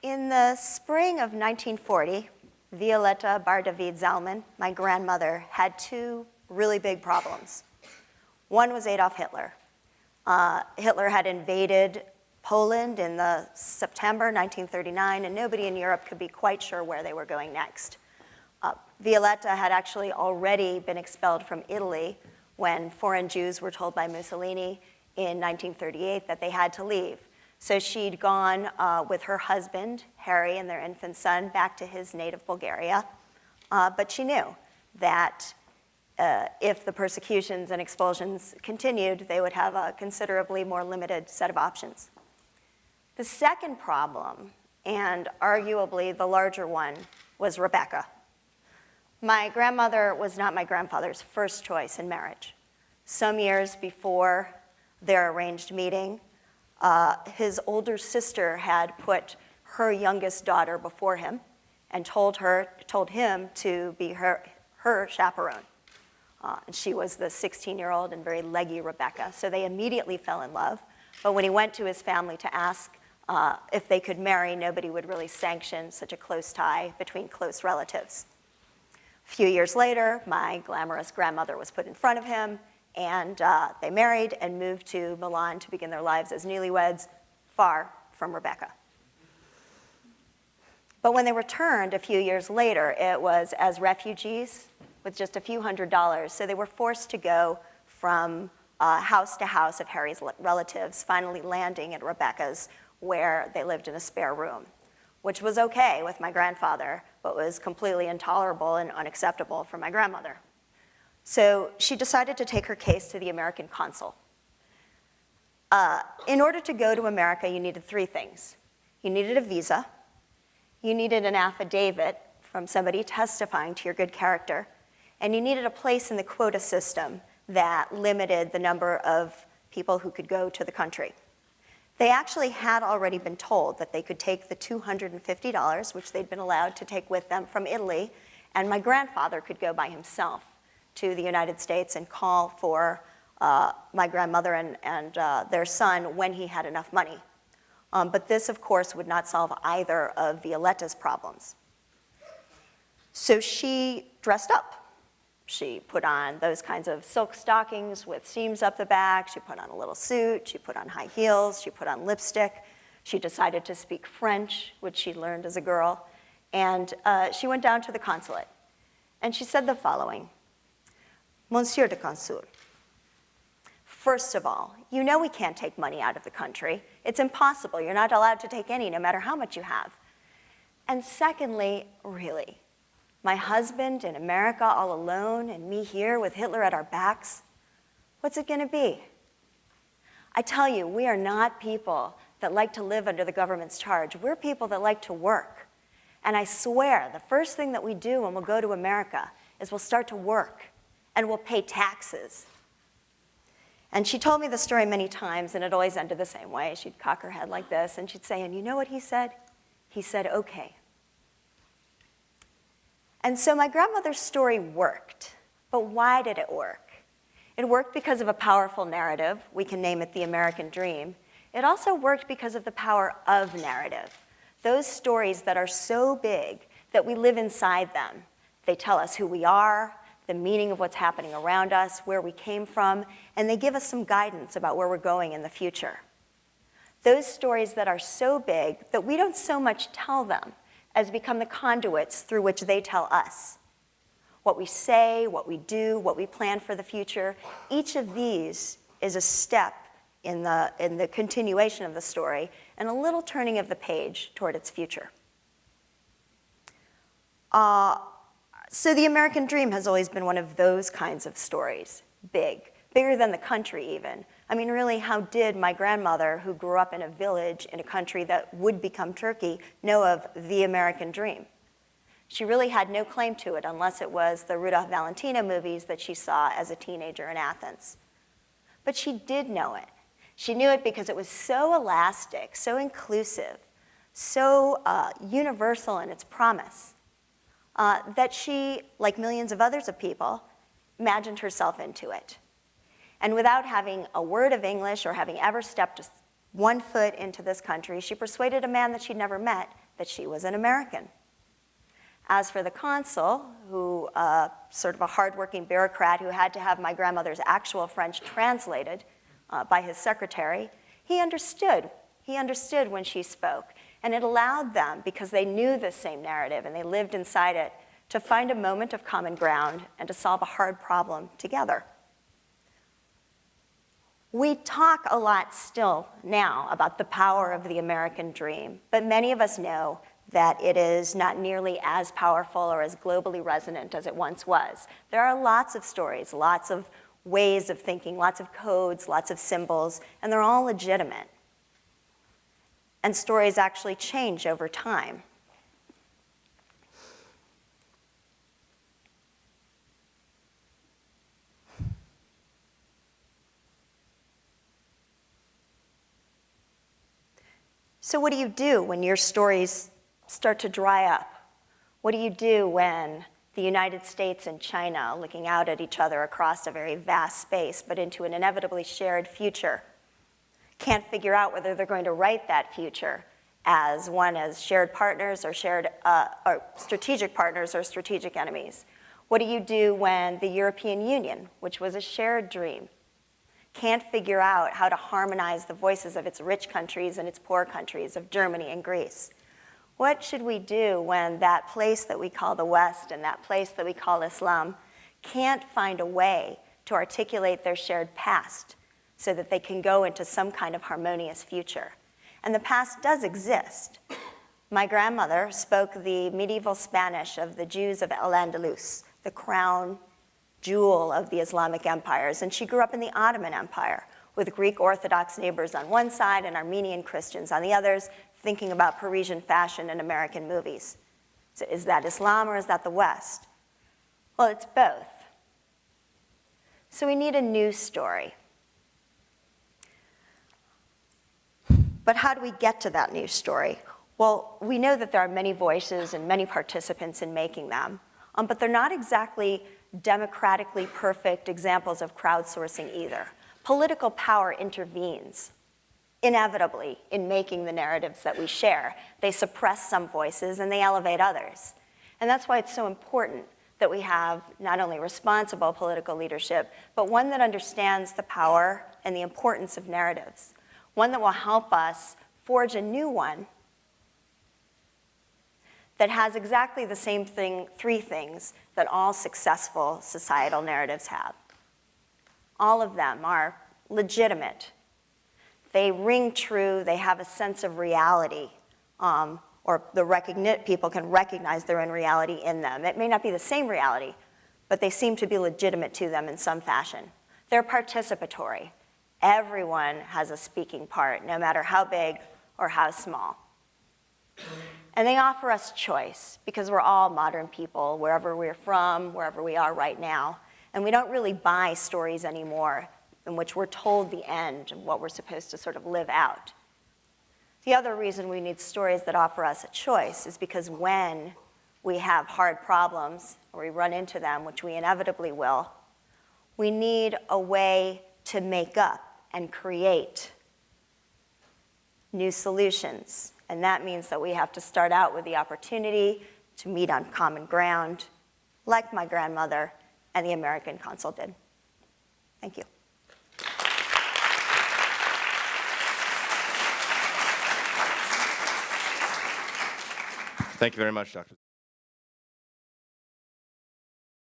In the spring of 1940, Violetta Bar-David Zalman, my grandmother, had two really big problems. One was Adolf Hitler. Hitler had invaded Poland in the September 1939, and nobody in Europe could be quite sure where they were going next. Violetta had actually already been expelled from Italy when foreign Jews were told by Mussolini in 1938 that they had to leave. So she'd gone with her husband, Harry, and their infant son back to his native Bulgaria. But she knew that if the persecutions and expulsions continued, they would have a considerably more limited set of options. The second problem, and arguably the larger one, was Rebecca. My grandmother was not my grandfather's first choice in marriage. Some years before their arranged meeting, his older sister had put her youngest daughter before him and told him to be her chaperone. And she was the 16-year-old and very leggy Rebecca. So they immediately fell in love. But when he went to his family to ask if they could marry, nobody would really sanction such a close tie between close relatives. A few years later, my glamorous grandmother was put in front of him, and they married and moved to Milan to begin their lives as newlyweds, far from Rebecca. But when they returned a few years later, it was as refugees with just a few $100s, so they were forced to go from house to house of Harry's relatives, finally landing at Rebecca's, where they lived in a spare room, which was okay with my grandfather, but was completely intolerable and unacceptable for my grandmother. So she decided to take her case to the American consul. In order to go to America, you needed three things. You needed a visa, you needed an affidavit from somebody testifying to your good character, and you needed a place in the quota system that limited the number of people who could go to the country. They actually had already been told that they could take the $250, which they'd been allowed to take with them from Italy, and my grandfather could go by himself to the United States and call for my grandmother and their son when he had enough money. But this, of course, would not solve either of Violetta's problems. So she dressed up. She put on those kinds of silk stockings with seams up the back. She put on a little suit. She put on high heels. She put on lipstick. She decided to speak French, which she learned as a girl. And she went down to the consulate. And she said the following: Monsieur de Consul, first of all, you know we can't take money out of the country. It's impossible. You're not allowed to take any, no matter how much you have. And secondly, really, my husband in America all alone and me here with Hitler at our backs, what's it going to be? I tell you, we are not people that like to live under the government's charge. We're people that like to work. And I swear, the first thing that we do when we'll go to America is we'll start to work and we'll pay taxes. And she told me the story many times, and it always ended the same way. She'd cock her head like this, and she'd say, and you know what he said? He said, okay. And so my grandmother's story worked. But why did it work? It worked because of a powerful narrative. We can name it the American dream. It also worked because of the power of narrative. Those stories that are so big that we live inside them. They tell us who we are, the meaning of what's happening around us, where we came from, and they give us some guidance about where we're going in the future. Those stories that are so big that we don't so much tell them as become the conduits through which they tell us. What we say, what we do, what we plan for the future, each of these is a step in the continuation of the story and a little turning of the page toward its future. So the American dream has always been one of those kinds of stories, bigger than the country even. I mean, really, how did my grandmother, who grew up in a village in a country that would become Turkey, know of the American dream? She really had no claim to it unless it was the Rudolph Valentino movies that she saw as a teenager in Athens. But she did know it. She knew it because it was so elastic, so inclusive, so universal in its promise, that she, like millions of others of people, imagined herself into it. And without having a word of English or having ever stepped one foot into this country, she persuaded a man that she'd never met that she was an American. As for the consul, who sort of a hardworking bureaucrat who had to have my grandmother's actual French translated by his secretary, he understood. He understood when she spoke. And it allowed them, because they knew the same narrative and they lived inside it, to find a moment of common ground and to solve a hard problem together. We talk a lot still now about the power of the American dream, but many of us know that it is not nearly as powerful or as globally resonant as it once was. There are lots of stories, lots of ways of thinking, lots of codes, lots of symbols, and they're all legitimate. And stories actually change over time. So what do you do when your stories start to dry up? What do you do when the United States and China, looking out at each other across a very vast space, but into an inevitably shared future, can't figure out whether they're going to write that future as shared partners or or strategic partners or strategic enemies? What do you do when the European Union, which was a shared dream, can't figure out how to harmonize the voices of its rich countries and its poor countries, of Germany and Greece? What should we do when that place that we call the West and that place that we call Islam can't find a way to articulate their shared past so that they can go into some kind of harmonious future? And the past does exist. My grandmother spoke the medieval Spanish of the Jews of Al-Andalus, the crown jewel of the Islamic empires, and she grew up in the Ottoman Empire with Greek Orthodox neighbors on one side and Armenian Christians on the others, thinking about Parisian fashion and American movies. So is that Islam or is that the West? Well, it's both. So we need a new story. But how do we get to that new story? Well, we know that there are many voices and many participants in making them, but they're not exactly democratically perfect examples of crowdsourcing either. Political power intervenes inevitably in making the narratives that we share. They suppress some voices and they elevate others. And that's why it's so important that we have not only responsible political leadership, but one that understands the power and the importance of narratives, one that will help us forge a new one that has exactly the same three things that all successful societal narratives have. All of them are legitimate. They ring true, they have a sense of reality, or people can recognize their own reality in them. It may not be the same reality, but they seem to be legitimate to them in some fashion. They're participatory. Everyone has a speaking part, no matter how big or how small. And they offer us choice, because we're all modern people, wherever we're from, wherever we are right now. And we don't really buy stories anymore in which we're told the end and what we're supposed to sort of live out. The other reason we need stories that offer us a choice is because when we have hard problems, or we run into them, which we inevitably will, we need a way to make up and create new solutions. And that means that we have to start out with the opportunity to meet on common ground, like my grandmother and the American consul did. Thank you. Thank you very much, Dr.